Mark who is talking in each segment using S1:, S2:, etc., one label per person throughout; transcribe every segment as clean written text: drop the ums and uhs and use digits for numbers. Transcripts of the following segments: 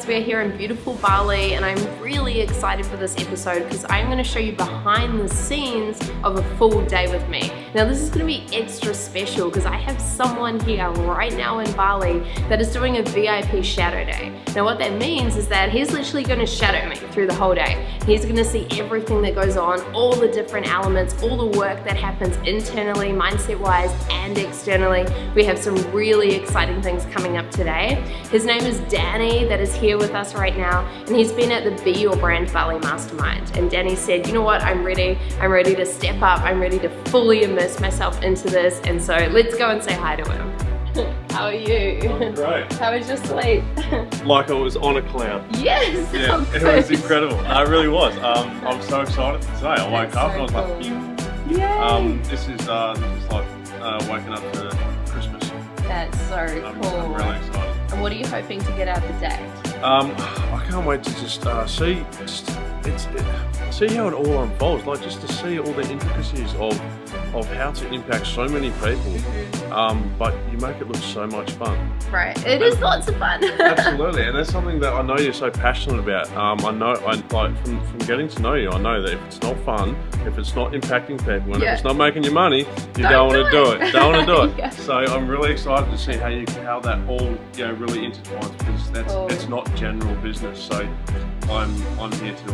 S1: guys, we're here in beautiful Bali and I'm really excited for this episode because I'm going to show you behind the scenes of a full day with me. Now this is going to be extra special because I have someone here right now in Bali that is doing a VIP shadow day. Now what that means is that he's literally going to shadow me through the whole day. He's going to see everything that goes on, all the different elements, all the work that happens internally, mindset wise and externally. We have some really exciting things coming up today. His name is Danny, that is here with us right now, and he's been at the Be Your Brand Bali Mastermind. And Danny said, you know what, I'm ready to step up, I'm ready to fully immerse myself into this, and so let's go and say hi to him. How are you?
S2: I'm great.
S1: How was your sleep?
S2: Like I was on a cloud.
S1: Yes!
S2: Yeah, it was incredible. It really was. I'm so excited for today. I woke up and I was like,
S1: Yay!
S2: this is like waking up to Christmas.
S1: That's so cool.
S2: I'm really excited.
S1: And what are you hoping to get out of the day?
S2: I can't wait to just see how it all unfolds. Like just to see all the intricacies of how to impact so many people. But you make it look so much fun.
S1: Right, it is lots of fun.
S2: Absolutely, and that's something that I know you're so passionate about. From getting to know you, I know that if it's not fun, if it's not impacting people, and if it's not making you money, you don't want to do it. Don't want to do it. Yeah. So I'm really excited to see how that all really intertwines, because it's not general business. So I'm here to see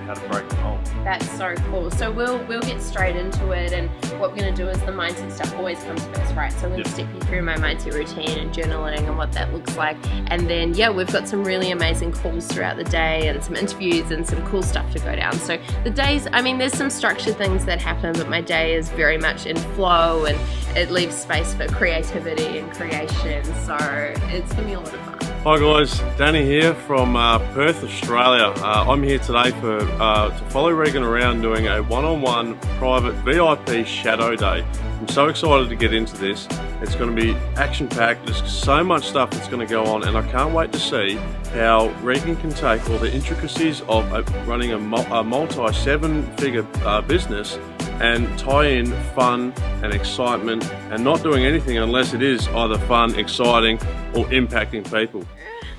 S2: how to break the mold.
S1: That's so cool. So we'll get straight into it, and what we're going to do is the mindset stuff always comes first, right? So I'm going to step you through my mindset routine and journaling and what that looks like, and then we've got some really amazing calls throughout the day and some interviews and some cool stuff to go down. So the days, there's some structured things that happen, but my day is very much in flow and it leaves space for creativity and creation, so it's going to be a lot of fun.
S2: Hi guys, Danny here from Perth, Australia. I'm here today to follow Regan around doing a one-on-one private VIP shadow day. I'm so excited to get into this. It's going to be action-packed. There's so much stuff that's going to go on, and I can't wait to see how Regan can take all the intricacies of running a multi-seven-figure business and tie in fun and excitement and not doing anything unless it is either fun, exciting or impacting people.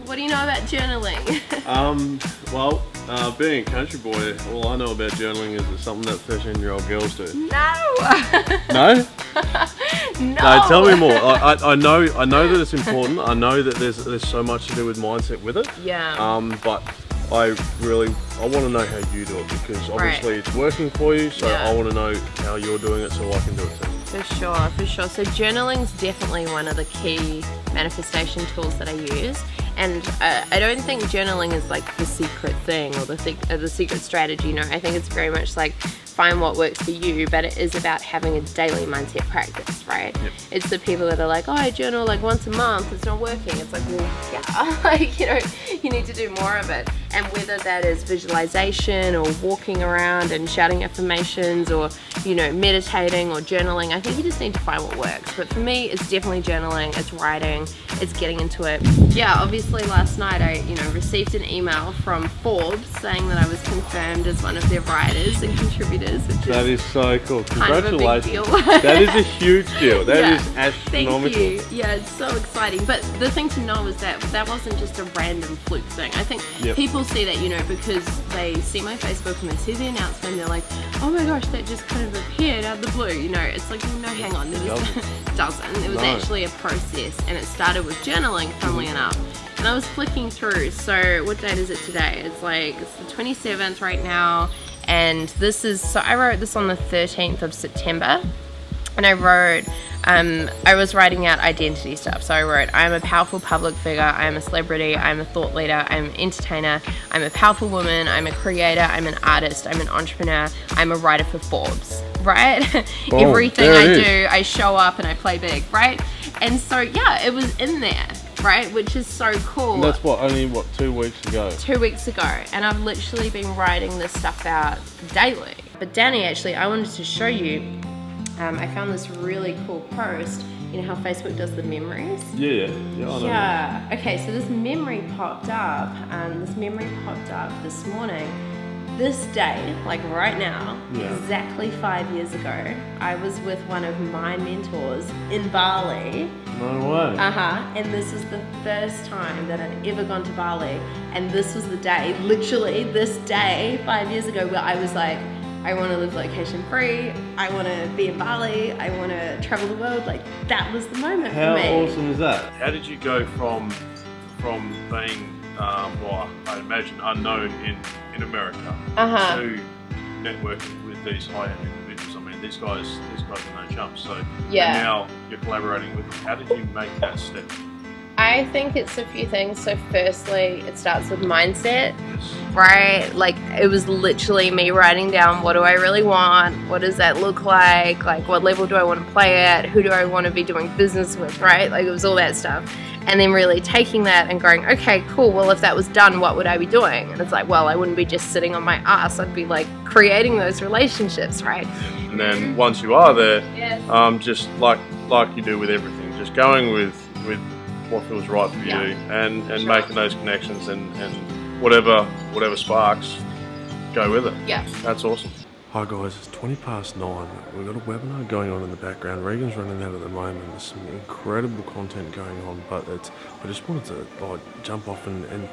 S1: What do you know about journaling?
S2: Being a country boy, all I know about journaling is it's something that 13-year-old girls do.
S1: No!
S2: No?
S1: No!
S2: No, tell me more. I know that it's important. I know that there's so much to do with mindset with it.
S1: Yeah.
S2: But I want to know how you do it, because obviously it's working for you, so I want to know how you're doing it so I can do it too.
S1: For sure. So journaling's definitely one of the key manifestation tools that I use. And I don't think journaling is like the secret thing or the secret strategy. No, I think it's very much like find what works for you, but it is about having a daily mindset practice, right? Yep. It's the people that are like, oh, I journal like once a month, it's not working. It's like, well, yeah, you need to do more of it. And whether that is visualization or walking around and shouting affirmations or, meditating or journaling, I think you just need to find what works. But for me, it's definitely journaling, it's writing, it's getting into it. Yeah, obviously last night I, received an email from Forbes saying that I was confirmed as one of their writers and contributors.
S2: That is so cool. Congratulations.
S1: Kind of a big deal.
S2: That is a huge deal. That is astronomical.
S1: Thank you. Yeah, it's so exciting. But the thing to know is that wasn't just a random fluke thing. I think people see that, because they see my Facebook and they see the announcement and they're like, oh my gosh, that just kind of appeared out of the blue. It's like, no, hang on. It doesn't. It was actually a process, and it started with journaling, funnily enough. And I was flicking through. So what date is it today? It's the 27th right now. And I wrote this on the 13th of September, and I was writing out identity stuff. So I wrote, I'm a powerful public figure, I'm a celebrity, I'm a thought leader, I'm an entertainer, I'm a powerful woman, I'm a creator, I'm an artist, I'm an entrepreneur, I'm a writer for Forbes, right? Everything I do, I show up and I play big, right? And so, it was in there. Right, which is so cool.
S2: And that's only 2 weeks ago?
S1: 2 weeks ago, and I've literally been writing this stuff out daily. But Danny, actually, I wanted to show you, I found this really cool post. You know how Facebook does the memories?
S2: Yeah, I know.
S1: Yeah, okay, so this memory popped up this morning, this day, like right now, exactly 5 years ago, I was with one of my mentors in Bali.
S2: No way.
S1: And this is the first time that I'd ever gone to Bali, and this was the day, literally this day 5 years ago, where I was like, I want to live location free, I want to be in Bali, I want to travel the world. Like, that was the moment for me.
S2: How awesome is that? How did you go from being well, I imagine unknown in America to networking with these high-end individuals? I mean, these guys are no chumps. So and now you're collaborating with them. How did you make that step?
S1: I think it's a few things. So firstly, it starts with mindset, right? Like, it was literally me writing down, what do I really want? What does that look like? Like, what level do I want to play at? Who do I want to be doing business with, right? Like, it was all that stuff. And then really taking that and going, okay, cool, well, if that was done, what would I be doing? And it's like, well, I wouldn't be just sitting on my ass. I'd be like creating those relationships, right?
S2: And then once you are there, just like you do with everything, just going with what feels right for you, and making those connections, and whatever sparks, go with it.
S1: Yeah.
S2: That's awesome. Hi guys, it's 9:20. We've got a webinar going on in the background. Regan's running that at the moment. There's some incredible content going on, but I just wanted to jump off and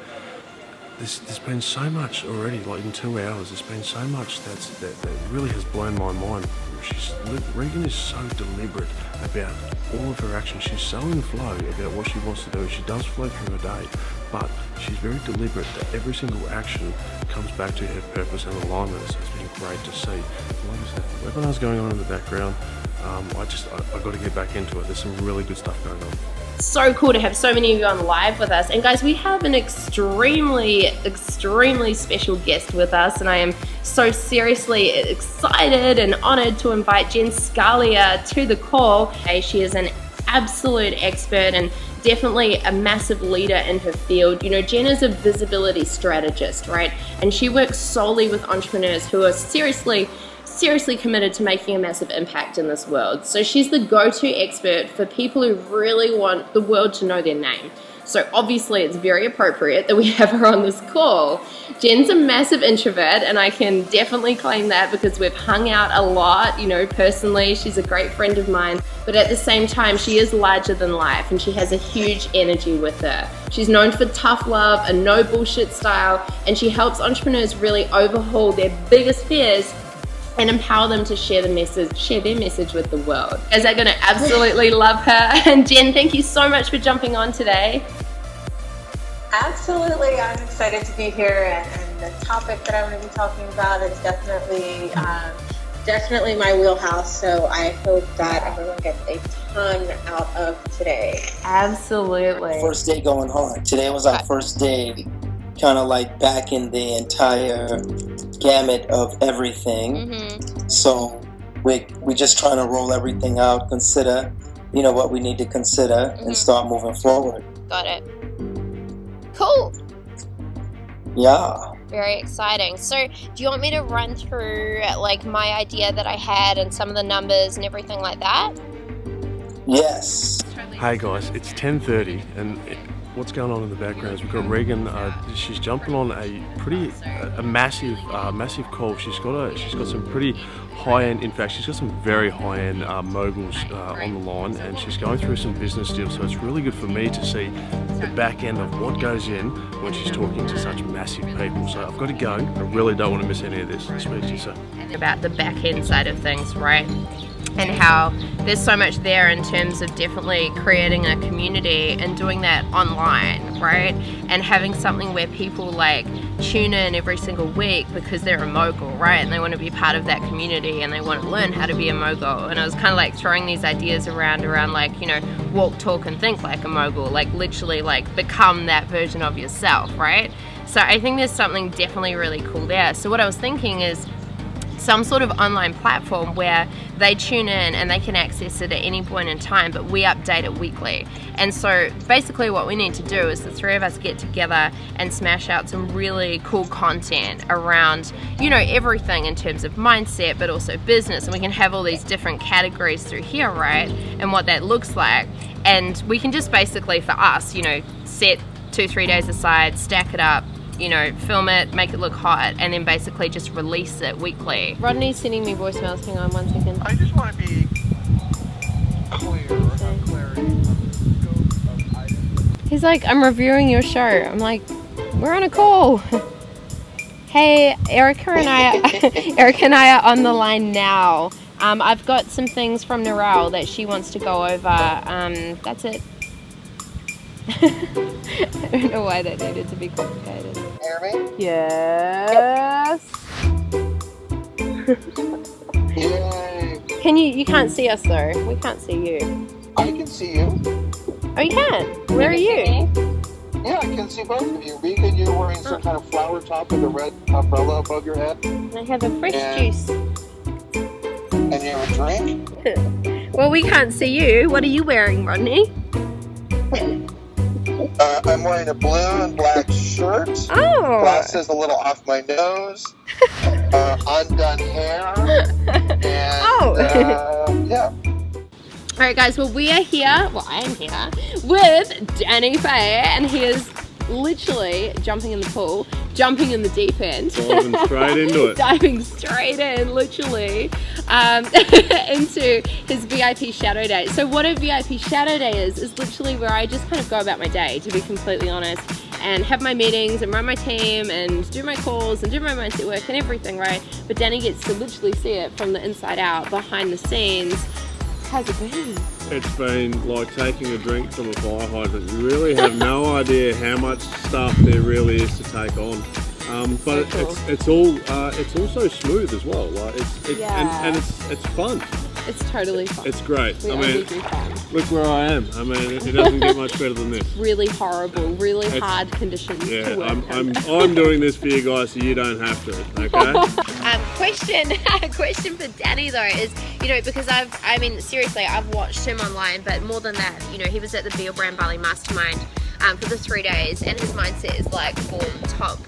S2: there's been so much already, like in 2 hours, there's been so much that really has blown my mind. Regan is so deliberate about all of her actions. She's so in flow about what she wants to do. She does flow through her day, but she's very deliberate that every single action comes back to her purpose and alignment. So it's been great to see. Like I said, the webinar's going on in the background. I got to get back into it. There's some really good stuff going on.
S1: So cool to have so many of you on live with us. And guys, we have an extremely special guest with us, and I am so seriously excited and honored to invite Jen Scalia to the call. She is an absolute expert and definitely a massive leader in her field. You know, Jen is a visibility strategist, right? And she works solely with entrepreneurs who are seriously committed to making a massive impact in this world. So she's the go-to expert for people who really want the world to know their name. So obviously it's very appropriate that we have her on this call. Jen's a massive introvert, and I can definitely claim that because we've hung out a lot, you know, personally. She's a great friend of mine, but at the same time, she is larger than life and she has a huge energy with her. She's known for tough love, a no bullshit style, and she helps entrepreneurs really overhaul their biggest fears and empower them to share their message with the world. Guys are gonna absolutely love her. And Jen, thank you so much for jumping on today.
S3: Absolutely, I'm excited to be here, and the topic that I'm gonna be talking about is definitely my wheelhouse, so I hope that everyone gets a ton out of today.
S1: Absolutely.
S4: First day going hard. Today was our first day, kind of like back in the entire gamut of everything. So we just trying to roll everything out, consider, you know, what we need to consider, and start moving forward.
S1: Got it. Cool.
S4: Yeah.
S1: Very exciting. So do you want me to run through like my idea that I had and some of the numbers and everything like that?
S4: Yes.
S2: Hey guys, it's 10:30 and what's going on in the background is we've got Regan. She's jumping on a massive call. She's got some pretty high-end, in fact she's got some very high-end moguls on the line, and she's going through some business deals, so it's really good for me to see the back end of what goes in when she's talking to such massive people. So I've got to go. I really don't want to miss any of this. I'll speak to you soon.
S1: About the back end side of things, right? And how there's so much there in terms of definitely creating a community and doing that online, right? And having something where people like tune in every single week because they're a mogul, right? And they want to be part of that community and they want to learn how to be a mogul. And I was kind of like throwing these ideas around like, you know, walk, talk and think like a mogul, like literally like become that version of yourself, right? So I think there's something definitely really cool there. So what I was thinking is some sort of online platform where they tune in and they can access it at any point in time, but we update it weekly. And so basically what we need to do is the three of us get together and smash out some really cool content around, you know, everything in terms of mindset, but also business. And we can have all these different categories through here, right? And what that looks like. And we can just basically, for us, you know, set 2-3 days aside, stack it up, you know, film it, make it look hot, and then basically just release it weekly. Rodney's sending me voicemails. Hang on 1 second.
S5: I just want to be clear on clarity.
S1: He's like, I'm reviewing your show. I'm like, we're on a call. Hey, Erica and I are on the line now. I've got some things from Narelle that she wants to go over. That's it. I don't know why that needed to be complicated.
S5: Hear me?
S1: Yes.
S5: Yay.
S1: Can you can't see us though. We can't see you.
S5: I can see you.
S1: Oh, you can? Where are you?
S5: Yeah, I can see both of you. Regan, you're wearing some kind of flower top with a red umbrella above your head.
S1: I have a fresh juice.
S5: And you have a drink?
S1: Well, we can't see you. What are you wearing, Rodney?
S5: I'm wearing a blue and black shirt.
S1: Oh.
S5: Glasses a little off my nose. Undone hair. And, yeah.
S1: Alright guys, well we are here, well I am here, with Danny Fahey, and he is literally jumping in the pool, jumping in the deep end.
S2: Diving straight into it.
S1: Diving straight in, literally, into his VIP Shadow Day. So what a VIP Shadow Day is literally where I just kind of go about my day, to be completely honest, and have my meetings and run my team and do my calls and do my mindset work and everything, right? But Danny gets to literally see it from the inside out, behind the scenes. How's it been?
S2: It's been like taking a drink from a fire hydrant. You really have no idea how much stuff there really is to take on. But
S1: So cool.
S2: it's also smooth as well. Like and it's fun.
S1: It's totally fun.
S2: It's great.
S1: We
S2: I
S1: only
S2: mean,
S1: do fun.
S2: look where I am. I mean, it doesn't get much better than this.
S1: Really horrible, really hard conditions
S2: Yeah,
S1: to work
S2: I'm doing this for you guys, so you don't have to. Okay.
S1: Question for Danny though is, you know, because seriously, I've watched him online, but more than that, you know, he was at the Beal Brand Bali Mastermind for the 3 days, and his mindset is like top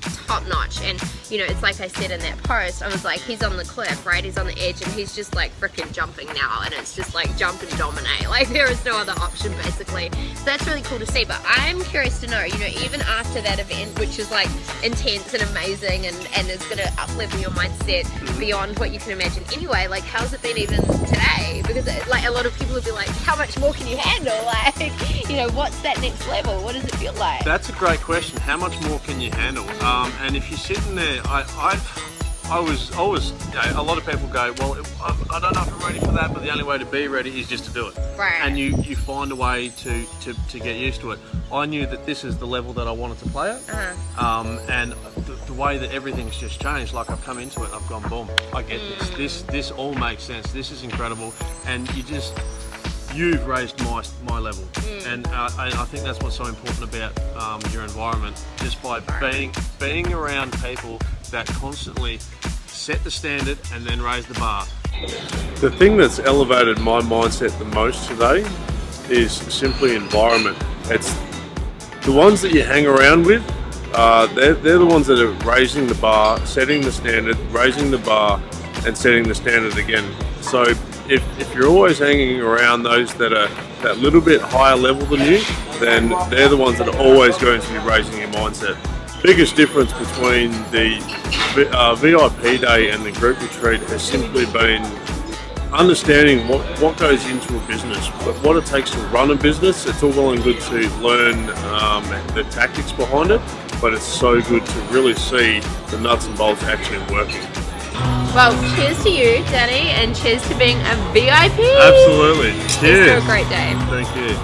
S1: notch. And you know, it's like I said in that post, I was like, he's on the cliff, right? He's on the edge, and he's just like freaking jumping now, and it's just like jump and dominate. Like there is no other option basically. So that's really cool to see. But I'm curious to know, you know, even after that event, which is like intense and amazing, and is going to up-level your mindset beyond what you can imagine anyway, like how's it been even today? Because like a lot of people would be like, how much more can you handle? Like, you know, what's that next level? What does it feel like?
S2: That's a great question. How much more can you handle? And if you're sitting there, I was always, you know, a lot of people go, well, I don't know if I'm ready for that, but the only way to be ready is just to do it.
S1: Right.
S2: And you find a way to get used to it. I knew that this is the level that I wanted to play at. And the way that everything's just changed, like I've come into it, I've gone, boom, I get this. This all makes sense. This is incredible. And you've raised my level. And I think that's what's so important about your environment, just by being around people that constantly set the standard and then raise the bar. The thing that's elevated my mindset the most today is simply environment. It's the ones that you hang around with, they're the ones that are raising the bar, setting the standard, raising the bar, and setting the standard again. So if you're always hanging around those that are that little bit higher level than you, then they're the ones that are always going to be raising your mindset. Biggest difference between the VIP day and the group retreat has simply been understanding what goes into a business, what it takes to run a business. It's all well and good to learn the tactics behind it, but it's so good to really see the nuts and bolts actually working.
S1: Well, cheers to you, Danny, and cheers to being a VIP.
S2: Absolutely. Cheers.
S1: It's a great day.
S2: Thank you.